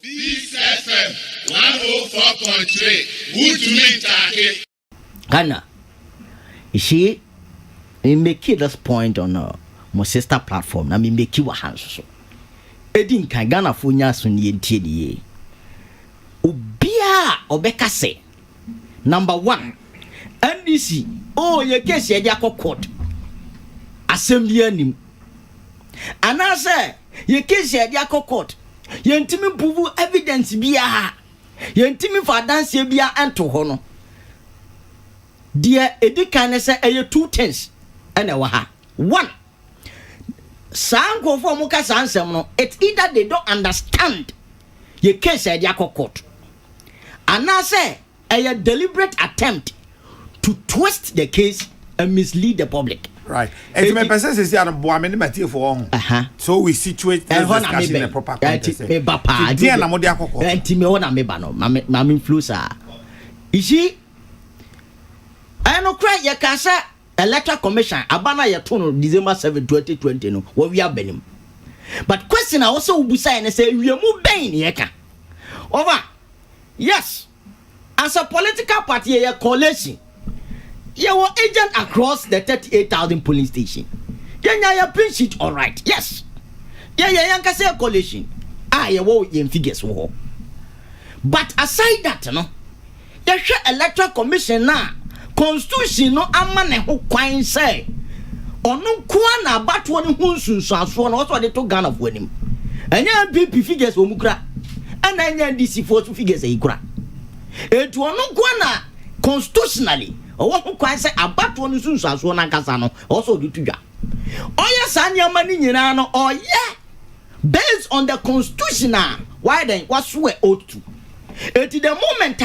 Peace FM 104.3. Good to meet you. Ghana, she make this point on my sister platform. I mean, make you a hands so. Edin kan Ghana funya sunye ntie Ubia obeka say number 1 NDC ye case ye dia court assembly anim ana say ye case ye dia court ye ntimi prove evidence bia ye ntimi fa dance bia ento ho no dia edikan ne say eye 2 things ene wa ha 1 Sango for muka sansem no, it's either they don't understand your case at your court. And I say a deliberate attempt to twist the case and mislead the public. Right. And my person says I'm boaming material for so we situate this discussion in a proper context. And you see, I know cry your casa. Electoral Commission abana ya tono December 7 2020 no we are benim but question I also ubusa and say we are mu ben yeka over yes as a political party a coalition you were agent across the 38,000 polling station ya print sheet all right yes ya can say a coalition you wo in figures wo but aside that no ya Electoral Commission na Constitution no amane ho kwan say ono kwa na abato ne ho nsunsuaso no so de to Ghana fo anim anya PP figures wo mukura ana anya DC for figures e kura etu ono kwa na constitutionally owo ho kwan say abato ne nsunsuaso na kasa no also de tudwa oya sanya mani nyina no oya based on the constitutional why then what we ought to at the moment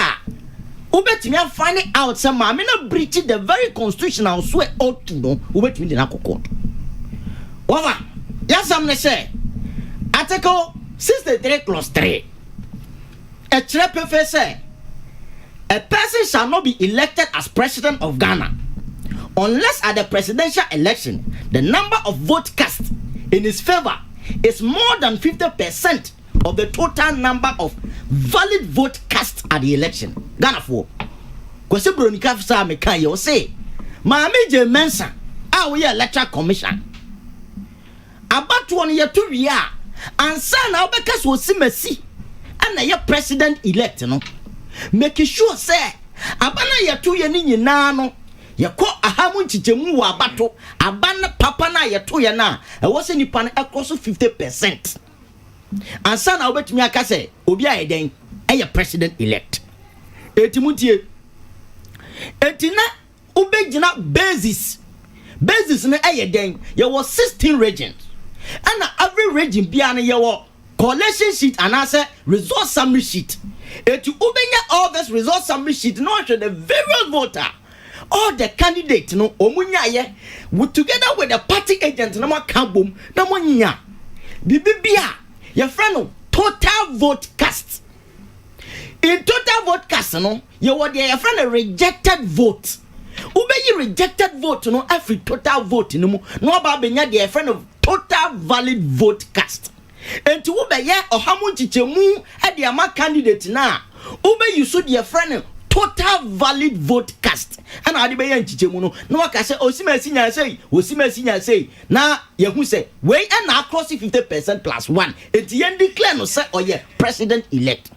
ubetimi find out say ma me na breach the very constitutional so ought to no ubetimi de na court over yes am say article 63 clause 3 a trepe say a person shall not be elected as president of Ghana unless at the presidential election the number of votes cast in his favor is more than 50% of the total number of valid vote cast at the election. Ghana for kwese bronika fisa me kan ye say maame je mensa a we Electoral Commission abato on ye to wi a ansa na obeka so simasi ana ye president elect no make sure say abana ye to ye ni nyina no ye ko ahamu nchichemu wa abato abana papa na ye to ye na e wo se nipa na ekoso 50%. Ansa na obetumi aka say obi a eden eye president elect etimutie etina ubegina basis na eye den ye was 16 regions and every region bia na ye wo coalition sheet and answer resource summary sheet etu ubenya all this resource summary sheet no show the various voter all the candidate no omunya ye together with the party agent na makabom na monya bibia your friend total vote cast. In total vote cast no, you were your friend a rejected vote. Ube you rejected vote no every total vote no about benya your friend of total valid vote cast. And to ube ye or hamun chichemu at the ama candidate na ube you should your friend total valid vote cast. And I be yan chichemu no waka say osima say na yehu say we and across 50% plus 1 et yen declare no say oye president elect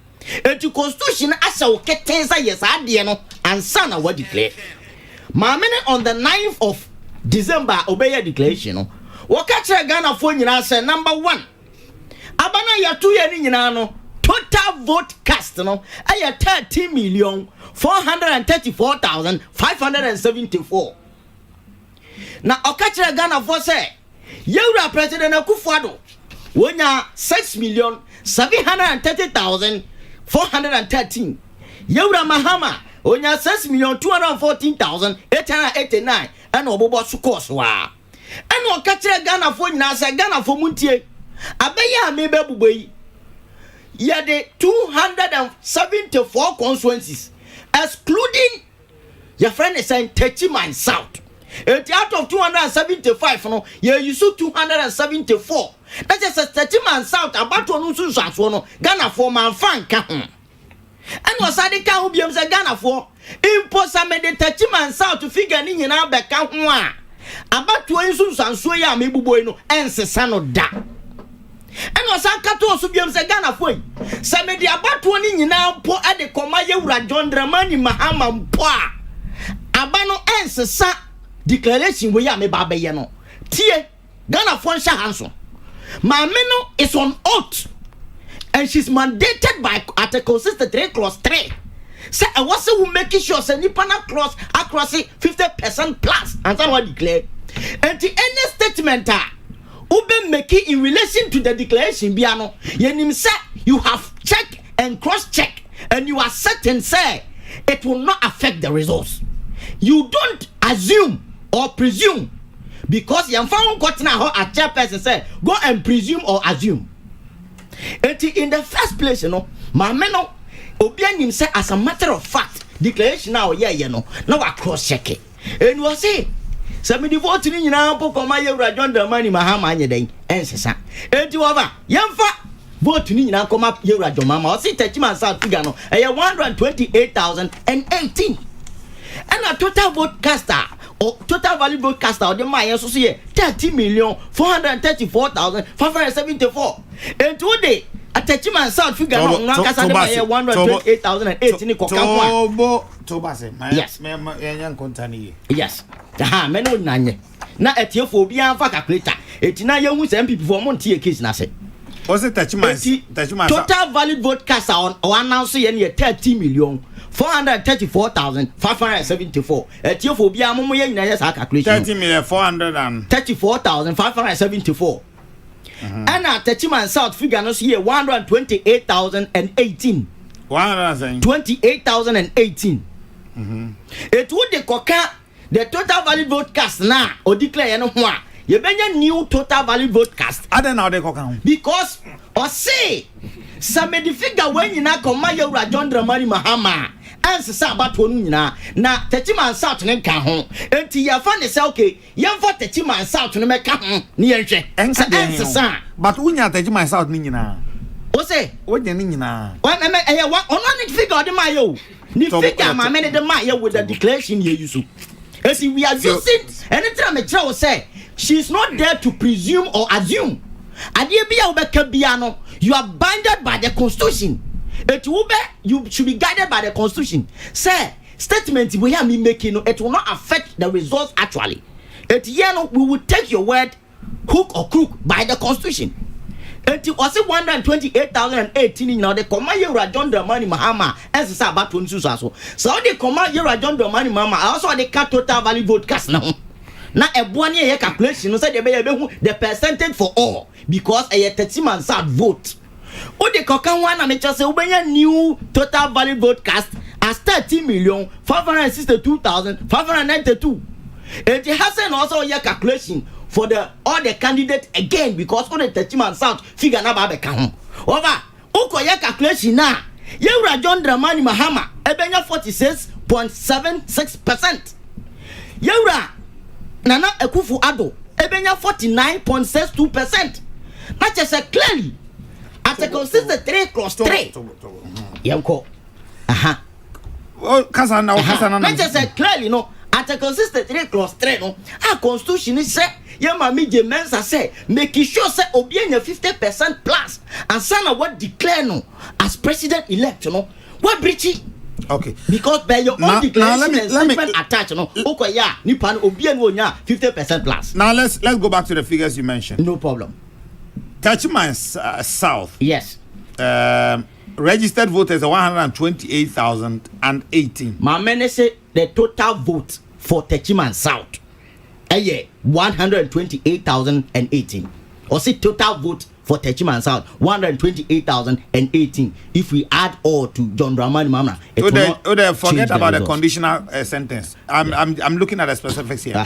et to constitution asa o ketensa yes ade no ansa na what declare maamene on the 9th of December obey declaration no waka kire Ghana fo nyina say number 1 abana ya tu ye ni nyina no total vote cast no aya 13,434,574 na okachire Ghana for say yewura president Akufo-Addo wonya 6,730,413 yewura Mahama wonya 6,214,889 and obobo su course wa and okachire Ghana for nyina say Ghana for muntie abeya amebe buboyi ye de 274 constituencies excluding your friend is saying 30 mile south Out of 275 no, you use 274. That is a 30 man south about to lose no Ghana for man fan ka ho. And was I the can be Ghana for imposa me the 30 man south to figure ni nyina be ka ho a. About to lose so ya me buboy no ensesa no da. And was I kato so biam se Ghana for. Sa me the about to ni nyina po ade koma Yewura John Dramani Mahama mpo a. Abano ensesa declaration we ya me ba be ye no. Tie Ghana for nsha hanso. Mameno is on oath and she's mandated by Article 63 clause 3. Say I was making sure say nipa na clause across 50% plus and that was declared. And the any statement ube make in relation to the declaration biano yenim say you have checked and cross check and you are certain say it will not affect the results. You don't assume or presume. Because you found cotton a chairperson said, go and presume or assume. And in the first place, you know, my men Obianim said, as a matter of fact, declaration now, you know, now I cross check it. And you say, somebody voting in now, Pokoma John Dramani Mahama, and say, and you over, young fat voting in now, come up Yewura John Mama, or see Techiman South Figano, and 128,018. And a total vote caster. Total value broadcaster or the Maya Associate 30,434,574. And today, a Techiman South figure on 128,018. Yes, yes. Aha, Meno Nanye. Now at your phobia for calculator. It's not young with MP for Monty case. Nase. Was it Techiman? Total valid broadcaster on announcing 30,434,574. Ethiopia momo ye nyina yes calculation. 30,434,574. And at Techiman South figure no see 128,018. 128,018. It would the coca the total valid broadcast now or declare no one. You benya new total valid broadcast. I don't know they coca. Because or say some the figure when you na come Yewura John Dramani Mahama. Answer sa about one na Techiman South ne ka ho enti ya fa ne say okay ya fa Techiman South ne meka ho ne yenhwe answer sa but unya Techiman South ni nyina o say wo je ni nyina one me eh one ono ne figure de ma yo ni figure ma me de ma yo with the declaration ye use enti we are using anytime me tell say she's not there to presume or assume ade bia wo beka bia no you are bounded by the constitution. You should be guided by the constitution. Say, statement we have me making, it will not affect the results actually. We will take your word, hook or crook, by the constitution. It was 128,018 now the command Yewura John Dramani Mahama as a sabat to so. So the command Yewura John Dramani Mahama also the total value vote cast now. Now a 1 year calculation said the percentage for all because a 30-man South vote. O de kokan wana me just say ubenya new total valid broadcast as 30,562,592. It has also a calculation for all the candidates again because all the Techiman South figure na ba be ka ho. Over ukoya calculation na Yewura John Dramani Mahama ebenya 46.76%. Yewura Nana Akufo-Addo ebenya 49.62%. That just clearly Article 63 clause 3. Yanko. Aha. Oh, Kasana. Not just clearly, no. Article 63 clause 3, no. Our constitution is say, Yamami de Mensa say, making sure say obeying 50% plus, and Sana what declare no as president elect, you know. What breachy? Okay. Because by your own declaration and statement attached, no. Okay, yeah, Nipan obeying 50% plus. Now let's go back to the figures you mentioned. No problem. Techiman South. Yes. Registered voters are 128,018. My man say the total vote for Techiman South. 128,018. Or say total vote for Techiman South 128,018. If we add all to John Dramani Mahama, it will not forget about the results. conditional sentence. I'm looking at the specifics here.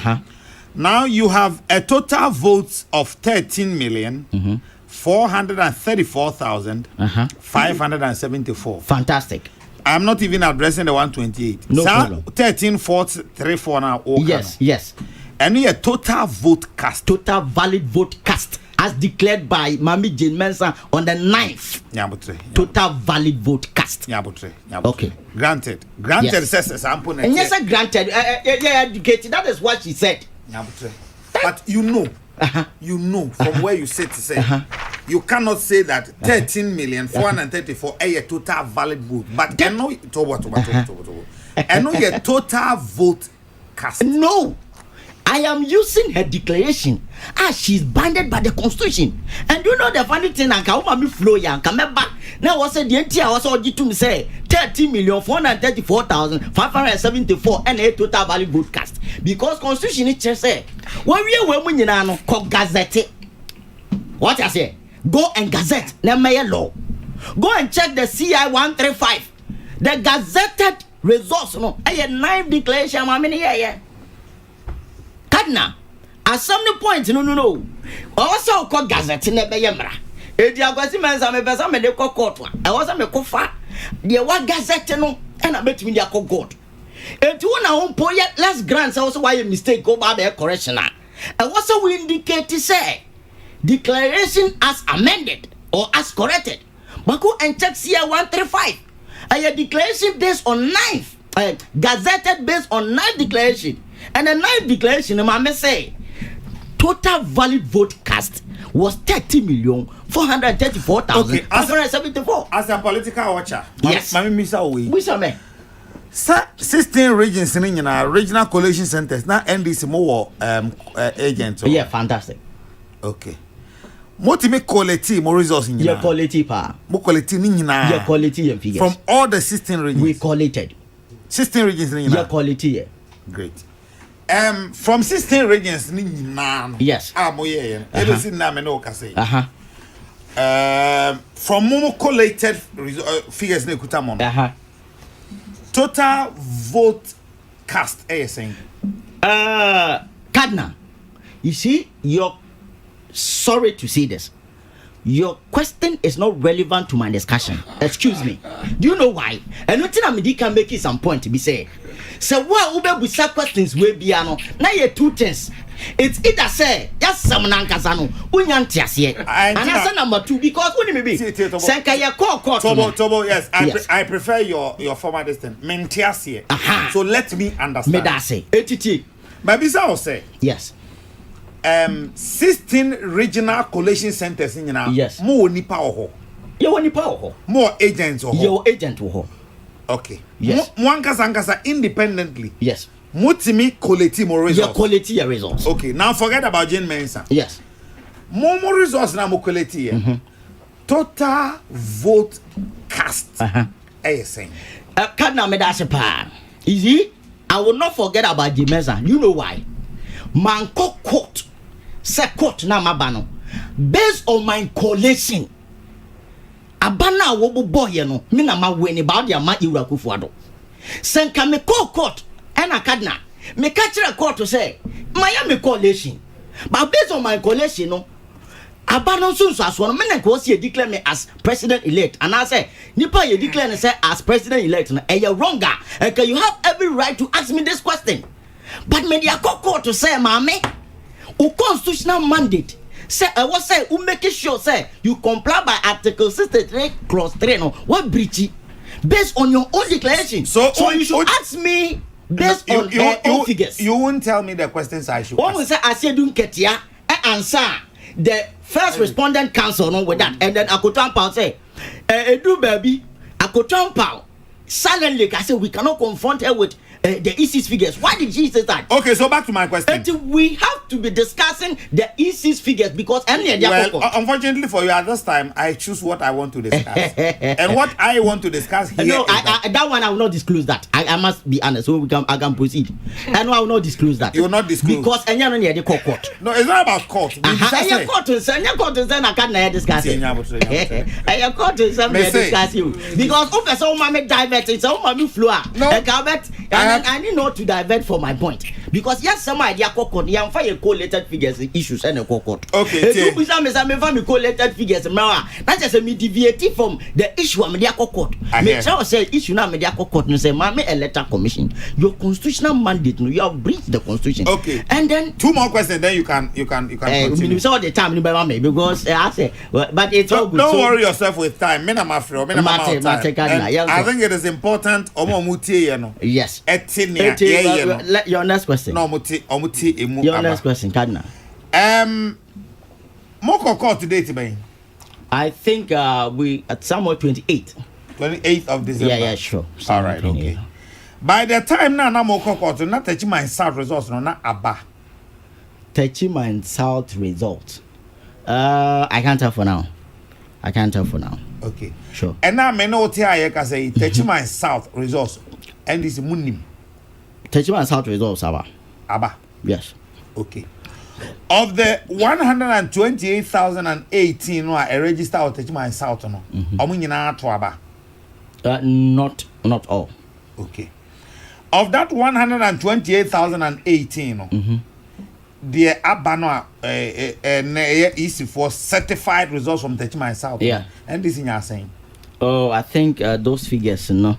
Now you have a total votes of 13,434,574. Fantastic. I'm not even addressing the 128. No problem. 13,434 now. Yes. And a total vote cast. Total valid vote cast as declared by Mami Jane Mensah on the 9th. Total valid vote cast. Okay. Granted. Yes. Says example. And yes, granted. Educated. That is what she said. But you know from where you sit to say, you cannot say that 13,434 a total valid vote. But I know I know your total vote cast. No. I am using her declaration as she's bounded by the constitution. And you know the funny thing, I can't me flow ya come back. Now was the entire was all to me say 30,434,574 and a total valid vote cast. Because constitution is just say when we are women in ano gazette. What I say? Go and gazette the law. Go and check the CI 135. The gazetted results no. A 9 declaration yeah. Kadna, at some point, no. Also, called Gazette in the Bayamra. If you are going to Mensah, me de court. I was a mekofa. The one Gazette no, and I bet me their court. And to one own poet, less grants also why a mistake go by the correction. I also will indicate to say declaration as amended or as corrected. But go and check CI 135. A declaration based on 9th, gazetted based on 9th declaration. And the 9th declaration, I may say, total valid vote cast was 30,434,574. As a political watcher, yes, Mr. 16 regions in our regional coalition centers. Now, NDC more agents. Yeah, fantastic. Okay. What to make quality more resources in your quality power? More quality in your quality and figures from all the 16 regions. We collated 16 regions in your quality. Yeah. Great. From 16 regions, yes. From Momo collated figures, total vote cast. Kadna, you see, you're sorry to say this. Your question is not relevant to my discussion. Excuse me. Do you know why? And nothing I can make it some point to be said. So what ube busa questions we be ano? Now you two things. It's either say just some nankasano unyantiasie. And answer number 2 because when me be senka ya court. Tobo, yes. I prefer your former distance. Mentiasie. So let me understand. Me da say. Etiti. Maybe so say. Yes. 16 regional coalition centers in now. Yes. More nipa oho. You nipa oho. More agents oho. Your agent oho. Okay. Yes. Mwankasa independently. Yes. Mutimi quality more results. Your quality results. Okay. Now forget about Jane Mensah. Yes. More results now more quality. Total vote cast. Saying. Kadna me da se pa. Easy. I will not forget about Jane Mensah. You know why? Manko court. Say court na mabano. Based on my collation. Abana wobo boy no. Me na ma weni ba dia ma Iwura Akufo-Addo. Senka me call court. Ena Kadna. Me catch a court to say. Miami collation. But based on my collation no. Abana sunso aswo no. Me na ko see declare me as president elect. And I say. Nipa ye declare me say as president elect no. And you wronger. And you have every right to ask me this question. But me dia court to say mame. O constitutional mandate say I was say who make sure say you comply by article 63 clause 3 no what breach based on your own declaration. So you should ask me based on your own figures. You won't tell me the questions I should ask. One say I said don't get ya answer the first respondent council no with that and then Akoto say edu baby Akoto silently I say we cannot confront her with the EC's figures. Why did she say that? Okay, so back to my question. We have to be discussing the EC's figures because unfortunately for you at this time, I choose what I want to discuss. And what I want to discuss here that one I will not disclose that. I must be honest, so I can proceed. And I will not disclose that. You will not disclose because the court. No, it's not about court. Court is I can't discuss it. Court is discuss you because divert it's all my floor. I need not to divert for my point because yes some idea court yam fa your collated figures issues and a court. Okay, you be some me collated figures now that just me deviate from the issue am dia court. Me try say issue na me dia court no say mama electoral commission your constitutional mandate no you have breached the constitution. Okay, and then 2 more questions then you can continue. So all the time because I say but it's all good. Don't worry yourself with time. Me na ma free me na ma time. I think it is important omo mutie ye no. Yes. Your next question. No omuti emu. Your next question, Cardinal. Moko court today today. I think we at somewhere 28th of December. Yeah, sure. All right, okay. By the time na Moko court na Techiman South results no na aba. Techiman South results. I can't tell for now. Okay. Sure. And now me know tia ka say Techiman South results and this munim. Techiman South results Aba. Yes. Okay. Of the 128,018 who are registered at Techiman South no. Omo nyina to aba. Not all. Okay. Of that 128,018 no. The Abano is for certified results from Techiman South. Yeah. And this in your saying. Oh, I think those figures, no.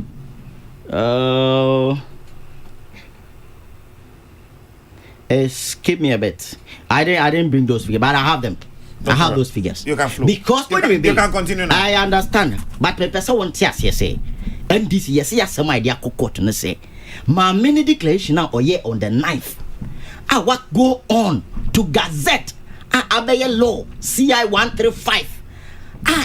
Skip me a bit. I didn't bring those figures, but I have them. I have those figures. You can flow. Because you can continue now. I understand, but the person won't say. And this yes, some idea court to say. My mini declaration now or on the 9th. What go on to Gazette Abeye Law CI 135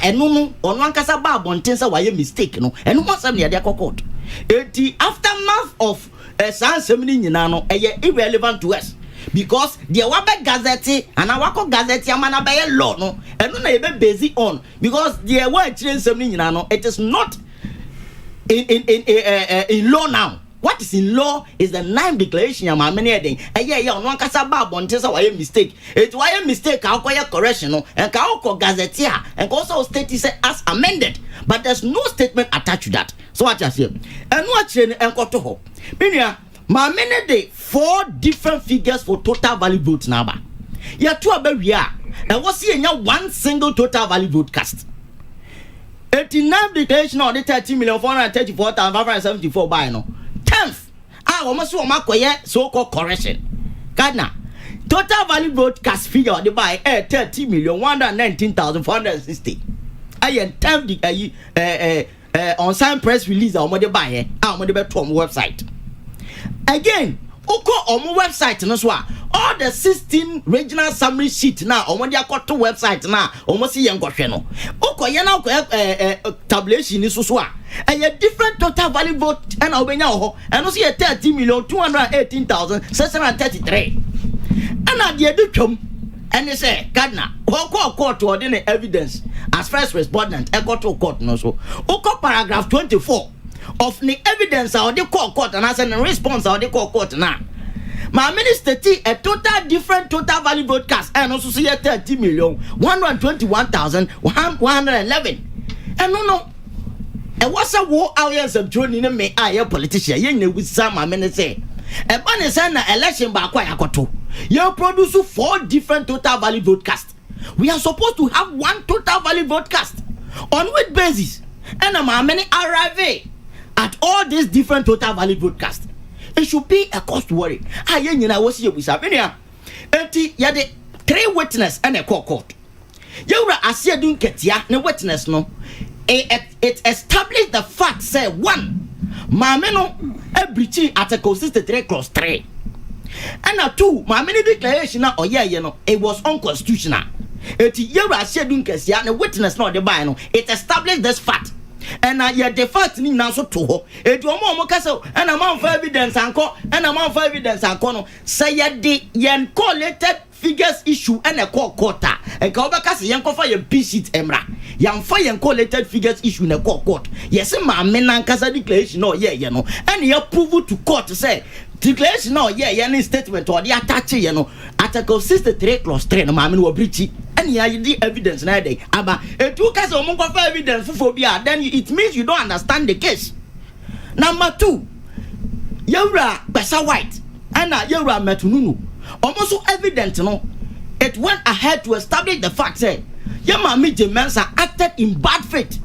and no on one kasa bab on tensa why mistake no and what's up near their court the aftermath of san semini nyina no irrelevant to us because the wabe Gazette and our Gazette amana Abeye Law no and no na be busy on because the word semini nyina no it is not in law now. What is in law is the 9th declaration ya many heading. Yeah, no kasa bab on tesa why mistake. It why mistake how correction no and how gazetteer and also state is as amended. But there's no statement attached to that. So what you say? And what chain and to ho. Minia, my many day 4 different figures for total value votes number. Yeah, 2 about we are. And what's here now 1 single total value vote cast. 89 declaration on the 30,434,574 by no. 10th. Almost so-called correction. Gardner. Total value broadcast figure the buy 30,119,460. I 10th on sign press release on the buy on the website. Again, Oko on website no so all the 16 regional summary sheet now on the to website now almost see yankwahwe no. Oko ye na tabulation is so a different total value vote and obenya ho and also 30,218,633 and at the edutwom and they say Gardner court to ordinary evidence as first respondent to court no so Oko paragraph 24 of the evidence or the court and as a response or the court now. My minister a total different total value broadcast and also see 30,121,111 and no and what's a war alliance of joining me a politician yen with some my minister a banner sana election back why akoto you produce 4 different total value broadcast. We are supposed to have 1 total value broadcast on which basis and how many arrive at all these different total value broadcast. It should be a cost worry. I was here with Sabinia. Enti yade 3 witness and a court. You were as you don't get ya no witness no. It established the fact say 1 Mameno a breaching Article 63 clause 3. And 2 Mameni declaration or it was unconstitutional. Enti you were as you don't get ya no witness no the buy no. It established this fact. And the fact ni now so to ho edu omo kasa and amount for evidence anko and amount for evidence anko no say the yen collated figures issue and a court and ka obaka yen ko fa yen p sheet emra yan fa yen collated figures issue na court yes ma me nan kasa declaration no no and you prove to court say declaration no any statement or the attach no Article 63 clause 3 no ma me no breach and the evidence na dey aba etu kasa omo kwa fa evidence for bia then it means you don't understand the case. Number 2 Yura Besa White and yewura metununu almost evident no it went ahead to establish the fact say Yemami J. Mensah acted in bad faith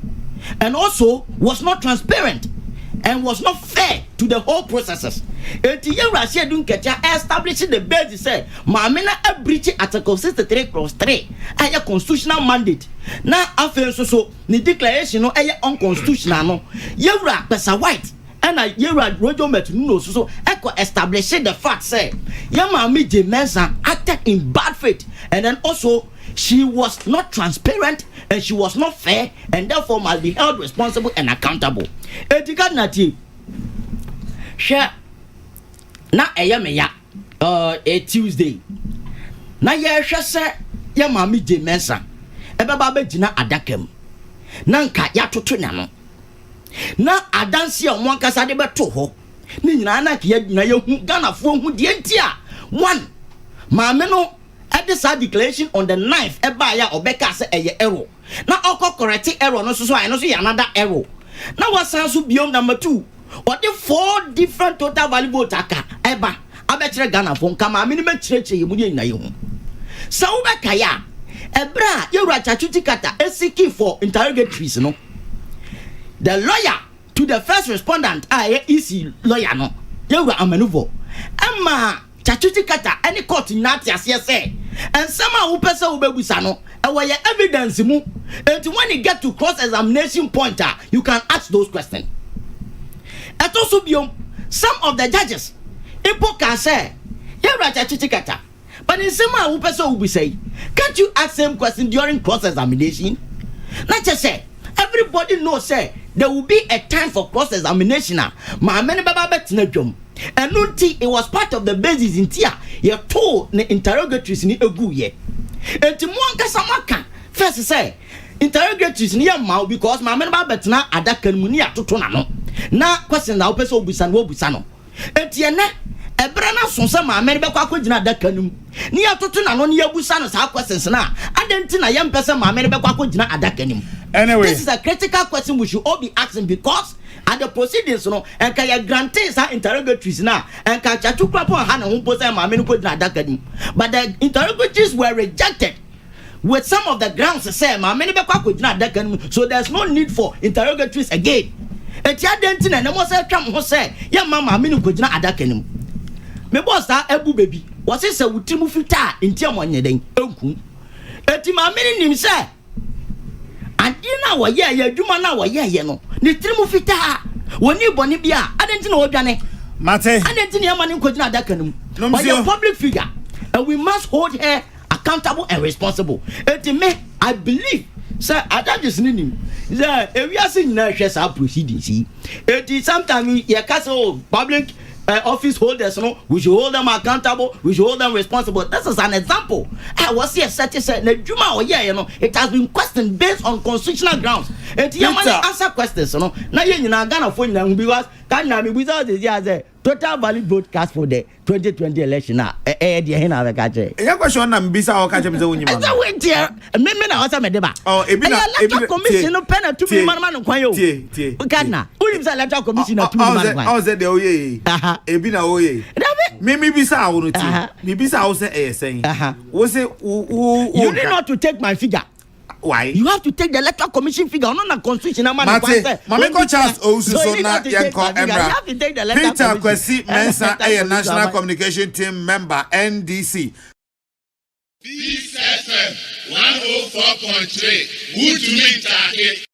and also was not transparent and was not fair to the whole processes. Eti yewura shedun kecha establishing the basis say maame na a breach article 63(3) aya constitutional mandate na afen so ni declaration no aya unconstitutional no yewura pesa white and yewura Rojo Metununo so echo establishing the fact say Yemami J. Mensah acted in bad faith and then also she was not transparent and she was not fair and therefore must be held responsible and accountable. Etika nati share na eyemeya a Tuesday na ye hwe se Yemami J. Mensah ebeba begina adakem na nka ya toto nya no na adanse a mo akasa de beto ho ni nyina na ka ya hu Ghana fo hu de ntia one maame no at this declaration on the 9th ebaya obeka se eye error na oko correct error no so I no so another error na wasan so biom number 2 what the 4 different total value vote aka eba abekire Ghana fo nka ma me ni mekireke yemu ni na ye hu sa wo beka ya ebra yewura chachuti kata esiki for interrogatories no the lawyer to the first respondent EC lawyer no yewura amanuvo ama chachuti kata any court nati ase say and somehow who person will be no e evidence mu and when you get to cross examination point you can ask those questions. And also some of the judges people can say yewura chachuti kata but in somehow who person will be say can't you ask same question during cross examination? Not just say everybody knows say there will be a time for cross examination ma many baba betina dwom and until it was part of the basis in tia you told the interrogatories ni egu ye enti mo ankasa maka first say interrogatories ni ma because ma many baba betina adaka mu ni atoto na no na question na opese obusa no obusa no enti ene ebra na sonsa ma many be kwa kwagina adaka num ni atoto na no ni abusa no sa questions na adenti na yem pese ma many be kwa kwagina adaka nim. Anyway, this is a critical question we should all be asking because at the proceedings, you know, and can you grant some interrogatories now and can you put on hand and put them but the interrogatories were rejected with some of the grounds to say so there's no need for interrogatories again. And you didn't and almost say, yeah, mama, me boss that Ebu baby was it a Utimu Fita in Tiamonia then? Etima meaning him say. And you know what yeah duma na what yeah no ni trimu fita woni boni bia adenti na odwane mate adenti na mani kwagina adaka num but a public figure and we must hold her accountable and responsible. Me I believe sir adagis nim sir we are seeing na hwe sa proceedings it sometimes you can say public office holders, no, we should hold them accountable, we should hold them responsible. This is an example. I was here certain said Juma or yeah, you know, it has been questioned based on constitutional grounds. And you answer questions, you know. Now you know Ghana for you because Ghana me without the year total valid vote cast for the 2020 election now. The catch. Your question na mbisa o catch me say wonyima. Eza wait here. Me na wasa me deba. Oh, electoral commission no pen to me man kwan yo. Ghana. Unim say electoral commission na to me man kwan. Oh, say the oye. Ebi na oye. Me bisa wo no ti. Me bisa wo say saying. Wo say you need not to take my figure. Why? You have to take the electoral commission figure on a constitutional man. Mameko Charles Ousu na yenko Emra. Peter Kwesi Mensah a national communication team member NDC. Peace FM 104.3. Good to meet you.